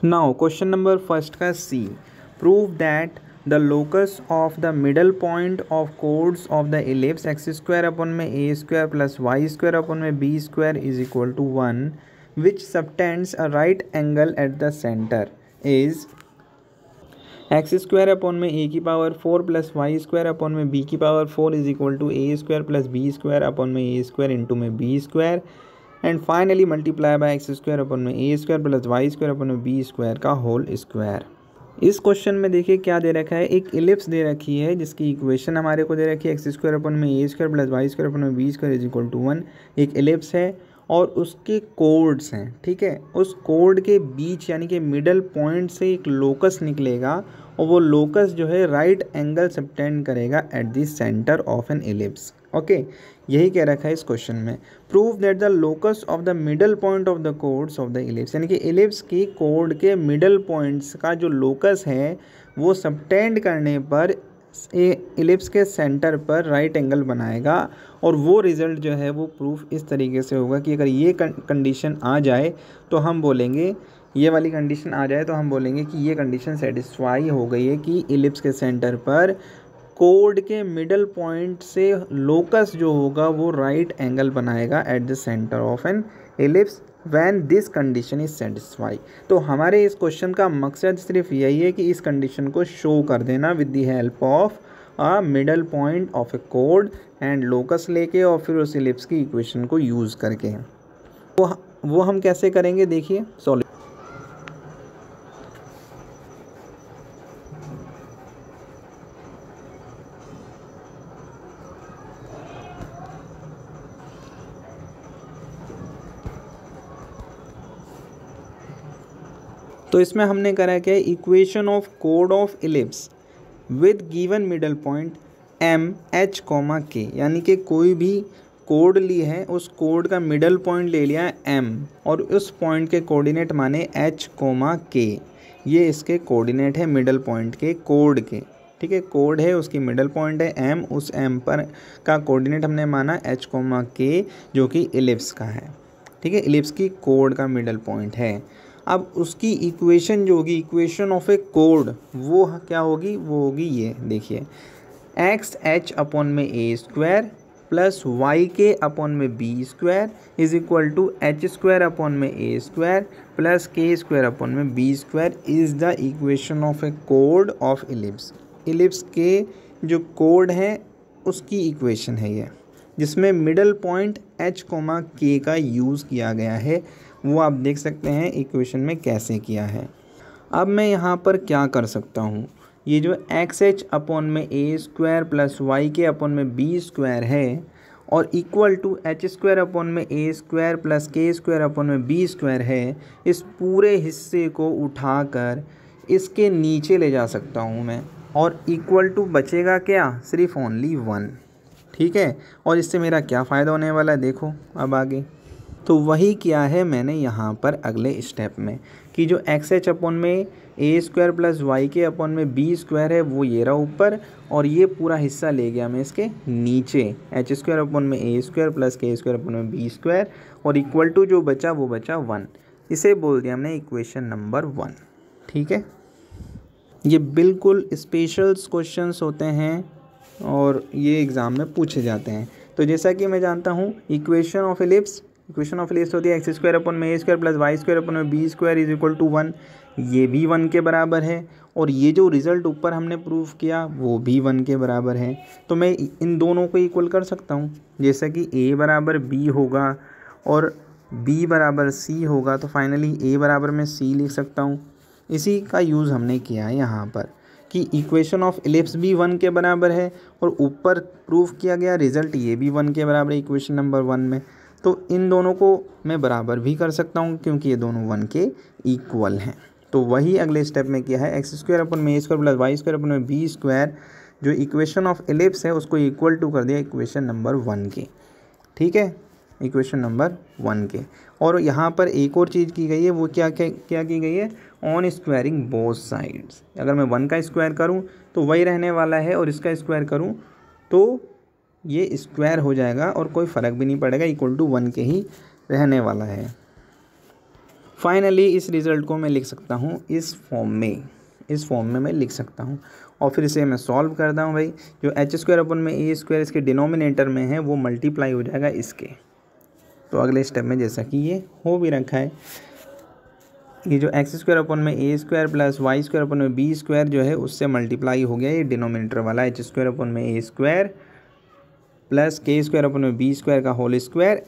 Now question number first का C, prove that the locus of the middle point of chords of the ellipse x square upon में ए square plus y square upon में B square is equal to 1 which subtends a right angle at the centre is x square upon में a की power 4 plus y square upon में b की power 4 is equal to a square plus b square upon में ए square into में B square and finally multiply by x square upon में ए square plus y square upon में B square का whole square. इस question में देखिए क्या दे रखा है, एक इलिप्स दे रखी है जिसकी इक्वेशन हमारे को दे रखी है एक्स स्क्वायर अपॉन में ए square plus y square upon में B square is equal to 1। एक इलिप्स है और उसके कोड्स हैं, ठीक है। उस कोड के बीच यानी कि मिडल पॉइंट से एक लोकस निकलेगा और वो लोकस जो है राइट एंगल सबटेंड करेगा eight the centre of an ellipse. Okay, यही कह रखा है इस क्वेश्चन में। Prove that the locus of the middle point of the codes of the ellipse, यानी कि इलिप्स की कोड के मिडल पॉइंट्स का जो लोकस है वो सबटेंड करने पर इलिप्स के सेंटर पर राइट एंगल बनाएगा। और वो रिज़ल्ट जो है वो प्रूफ इस तरीके से होगा कि अगर ये कंडीशन आ जाए तो हम बोलेंगे, ये वाली कंडीशन आ जाए तो हम बोलेंगे कि ये कंडीशन सेटिस्फाई हो गई है कि इलिप्स के सेंटर पर कोड के मिडल पॉइंट से लोकस जो होगा वो राइट एंगल बनाएगा eight the centre of an ellipse when this condition is satisfy. तो हमारे इस क्वेश्चन का मकसद सिर्फ यही है कि इस कंडीशन को शो कर देना with the help of a middle point of a कोड एंड लोकस लेके और फिर उस इलिप्स की इक्वेशन को यूज़ करके। वो हम कैसे करेंगे देखिए सॉल्व। तो इसमें हमने करा क्या, इक्वेशन ऑफ कोड of ellipse with given middle point M H comma K, यानी कि कोई भी कोड ली है उस कोड का मिडल पॉइंट ले लिया एम और उस पॉइंट के कोऑर्डिनेट माने एच कोमा के। ये इसके कोऑर्डिनेट है मिडल पॉइंट के कोड के, ठीक है। कोड है उसकी मिडल पॉइंट है एम, उस एम पर का कोऑर्डिनेट हमने माना एच कोमा के जो कि इलिप्स का है, ठीक है। इलिप्स की कोड का मिडल पॉइंट है। अब उसकी इक्वेशन जो होगी, इक्वेशन ऑफ ए कोड, वो क्या होगी, वो होगी ये देखिए, एक्स एच अपॉन में ए स्क्वायर प्लस वाई के अपॉन में B square is equal to H square upon में ए स्क्वायर प्लस के स्क्वायर अपॉन में B square is the equation of a कोड ऑफ इलिप्स। इलिप्स के जो कोड है उसकी इक्वेशन है ये, जिसमें मिडल पॉइंट एच कोमा के का यूज़ किया गया है। वो आप देख सकते हैं इक्वेशन में कैसे किया है। अब मैं यहाँ पर क्या कर सकता हूँ, ये जो एक्स एच अपॉन में ए स्क्वायर प्लस वाई के अपॉन में बी स्क्वायर है और equal to H square upon में ए स्क्वायर प्लस के स्क्वायर अपॉन में बी स्क्वायर है, इस पूरे हिस्से को उठाकर इसके नीचे ले जा सकता हूँ मैं और इक्वल टू बचेगा क्या, सिर्फ ओनली 1, ठीक है। और इससे मेरा क्या फ़ायदा होने वाला है देखो अब आगे। तो वही किया है मैंने यहाँ पर अगले स्टेप में कि जो एक्स एच अपॉन में ए स्क्वायर प्लस वाई के अपॉन में बी स्क्वायर है वो ये रहा ऊपर और ये पूरा हिस्सा ले गया मैं इसके नीचे, एच स्क्वायर अपॉन में ए स्क्वायर प्लस के स्क्वायर अपॉन में बी स्क्वायर और इक्वल टू जो बचा वो बचा 1। इसे बोल दिया हमने इक्वेशन नंबर 1, ठीक है। ये बिल्कुल स्पेशल क्वेश्चंस होते हैं और ये एग्ज़ाम में पूछे जाते हैं। तो जैसा कि मैं जानता हूँ इक्वेशन ऑफ इलिप्स होती है एक्स स्क्वायर अपॉन में ए square plus y square upon में B square is equal to 1, ये भी 1 के बराबर है और ये जो रिज़ल्ट ऊपर हमने प्रूव किया वो भी 1 के बराबर है। तो मैं इन दोनों को इक्वल कर सकता हूँ, जैसा कि ए बराबर बी होगा और बी बराबर सी होगा तो फाइनली ए बराबर मैं सी लिख सकता हूँ। इसी का यूज़ हमने किया है यहाँ पर कि इक्वेशन ऑफ इलिप्स भी 1 के बराबर है और ऊपर प्रूव किया गया रिज़ल्ट ये भी 1 के बराबर है इक्वेशन नंबर 1 में। तो इन दोनों को मैं बराबर भी कर सकता हूँ क्योंकि ये दोनों 1 के इक्वल हैं। तो वही अगले स्टेप में किया है, एक्स स्क्वायर अपन में ए square plus y square upon में बी स्क्वायर जो इक्वेशन ऑफ इलिप्स है उसको इक्वल टू कर दिया इक्वेशन नंबर 1 के, ठीक है, इक्वेशन नंबर 1 के। और यहाँ पर एक और चीज़ की गई है, वो क्या की गई है, ऑन स्क्वायरिंग बोथ साइड्स। अगर मैं 1 का स्क्वायर करूँ तो वही रहने वाला है और इसका स्क्वायर करूँ तो ये स्क्वायर हो जाएगा और कोई फ़र्क भी नहीं पड़ेगा, इक्वल टू 1 के ही रहने वाला है। फाइनली इस रिज़ल्ट को मैं लिख सकता हूँ इस फॉर्म में मैं लिख सकता हूँ। और फिर इसे मैं सॉल्व करता हूँ भाई। जो एच स्क्वायर अपन में ए स्क्वायर इसके डिनोमिनेटर में है वो मल्टीप्लाई हो जाएगा इसके। तो अगले स्टेप में जैसा कि ये हो भी रखा है, ये जो एक्स स्क्वायर अपन में ए square plus y square upon में बी स्क्वायर जो है उससे मल्टीप्लाई हो गया ये डिनोमिनेटर वाला एच स्क्वायर अपन में ए स्क्वायर प्लस के स्क्वायर अपन में बी स्क्वायर का whole square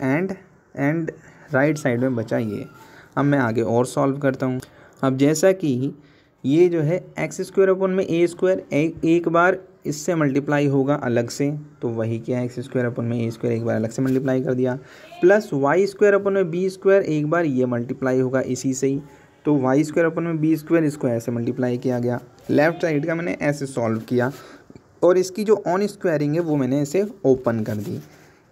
and right side में बचा ये। अब मैं आगे और सॉल्व करता हूँ। अब जैसा कि ये जो है एक्स स्क्वायर अपन में ए स्क्वायर एक बार इससे मल्टीप्लाई होगा अलग से, तो वही क्या है एक्स स्क्वायर अपन में ए स्क्वायर एक बार अलग से मल्टीप्लाई कर दिया, प्लस वाई स्क्वायर अपन में बी स्क्वायर एक बार ये मल्टीप्लाई होगा इसी से ही, तो वाई स्क्वायर अपन में बी स्क्वायर इसको ऐसे मल्टीप्लाई किया गया। लेफ्ट साइड का मैंने ऐसे सॉल्व किया और इसकी जो ऑन स्क्वायरिंग है वो मैंने इसे ओपन कर दी।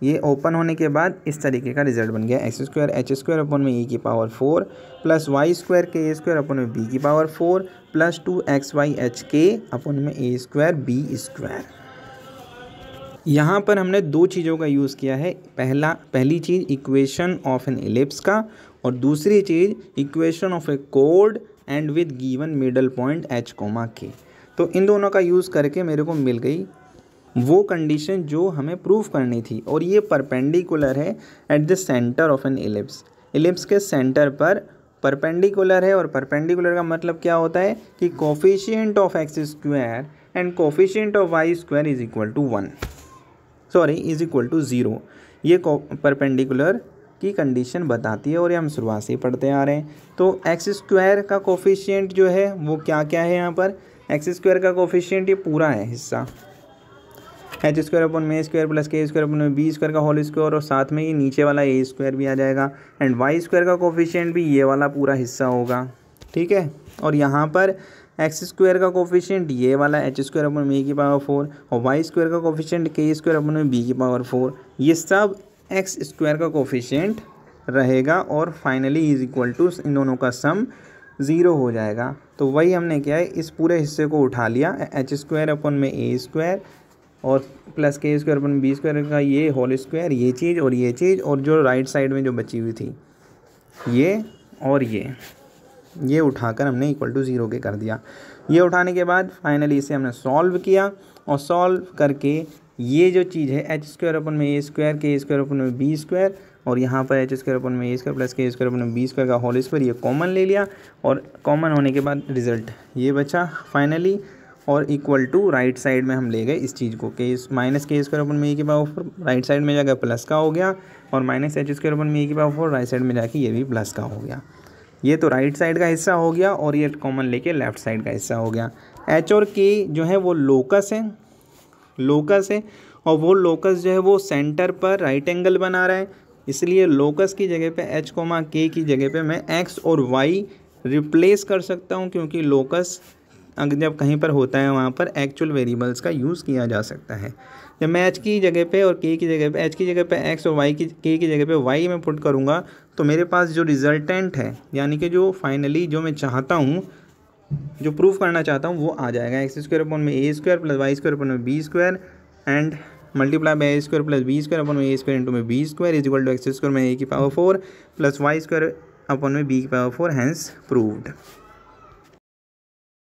ये ओपन होने के बाद इस तरीके का रिजल्ट बन गया x square H square upon में ए की पावर 4 प्लस वाई स्क्वायर के ए स्क्वायर अपन में बी की पावर 4 प्लस 2xy एच के अपन में ए स्क्वायर बी स्क्वायर। यहाँ पर हमने दो चीज़ों का यूज़ किया है। पहली चीज़ इक्वेशन ऑफ एन इलिप्स का और दूसरी चीज़ इक्वेशन ऑफ ए कोड and with given middle point h comma k. तो इन दोनों का यूज़ करके मेरे को मिल गई वो कंडीशन जो हमें प्रूफ करनी थी। और ये परपेंडिकुलर है at the centre of an ellipse. Ellipse के सेंटर पर परपेंडिकुलर है। और परपेंडिकुलर का मतलब क्या होता है कि coefficient of X square and coefficient of Y square is equal to 0। ये परपेंडिकुलर की कंडीशन बताती है और ये हम शुरुआत से ही पढ़ते आ रहे हैं। तो एक्स स्क्वायर का कोफिशिएंट जो है वो क्या क्या है, यहाँ पर एक्स स्क्वायर का कोफिशिएंट ये पूरा है हिस्सा एच स्क्वायर अपन में ए स्क्वायर प्लस के स्क्वायर अपन में बी स्क्वायर का होल स्क्वायर और साथ में ये नीचे वाला ए स्क्वायर भी आ जाएगा एंड वाई स्क्वायर का कोफिशिएंट भी ये वाला पूरा हिस्सा होगा, ठीक है। और यहाँ पर एक्स स्क्वायर का कोफिशिएंट ये वाला एच स्क्वायर अपन में ए की पावर 4 और वाई स्क्वायर का कोफिशिएंट के स्क्वायर अपन में बी की पावर 4, ये सब एक्स स्क्वायर का कोफिशिएंट रहेगा और फाइनली इज इक्वल टू इन दोनों का सम 0 हो जाएगा। तो वही हमने क्या है इस पूरे हिस्से को उठा लिया, एच स्क्वायर अपन में ए स्क्वायर और प्लस के स्क्वायर अपन बी स्क्वायर का ये होल स्क्वायर, ये चीज़ और जो राइट साइड में जो बची हुई थी ये और ये उठाकर हमने इक्वल टू 0 के कर दिया। ये उठाने के बाद फाइनली इसे हमने सॉल्व किया और सॉल्व करके ये जो चीज़ है एच स्क्वायर अपन में ए स्क्वायर के स्क्वायर अपन में बी स्क्वायर और यहाँ पर एच स्क्वायर अपन में ए स्क्वायर प्लस के स्क्वायर अपन में बी स्क्वायर का होल स्क्वायर ये कॉमन ले लिया और कॉमन होने के बाद रिजल्ट ये बचा फाइनली। और इक्वल टू राइट साइड में हम ले गए इस चीज़ को के माइनस के स्क्वायर अपन में ए की पावर 4 राइट साइड में जाकर प्लस का हो गया और माइनस एच स्क्वायर अपन में ए की पावर 4 राइट साइड में जाके ये भी प्लस का हो गया। ये तो राइट साइड का हिस्सा हो गया और ये कॉमन लेके लेफ्ट साइड का हिस्सा हो गया। एच और के जो है वो लोकस है और वो लोकस जो है वो सेंटर पर राइट एंगल बना रहा है, इसलिए लोकस की जगह पे एच कोमा के की जगह पे मैं एक्स और वाई रिप्लेस कर सकता हूँ, क्योंकि लोकस जब कहीं पर होता है वहाँ पर एक्चुअल वेरिएबल्स का यूज़ किया जा सकता है। जब मैं एच की जगह पे और के की जगह पे एच की जगह पे एक्स और वाई की के की जगह पे वाई में पुट करूँगा तो मेरे पास जो रिजल्टेंट है यानी कि जो फाइनली जो मैं चाहता हूँ जो प्रूफ करना चाहता हूँ वो आ जाएगा। एक्स स्क्वायर अपन में ए square plus y square upon में B square and multiply by a square plus b square upon में ए स्क्वायर इंटू में B square is equal to x square में ए की power 4 plus y square upon में b की power 4 hence proved.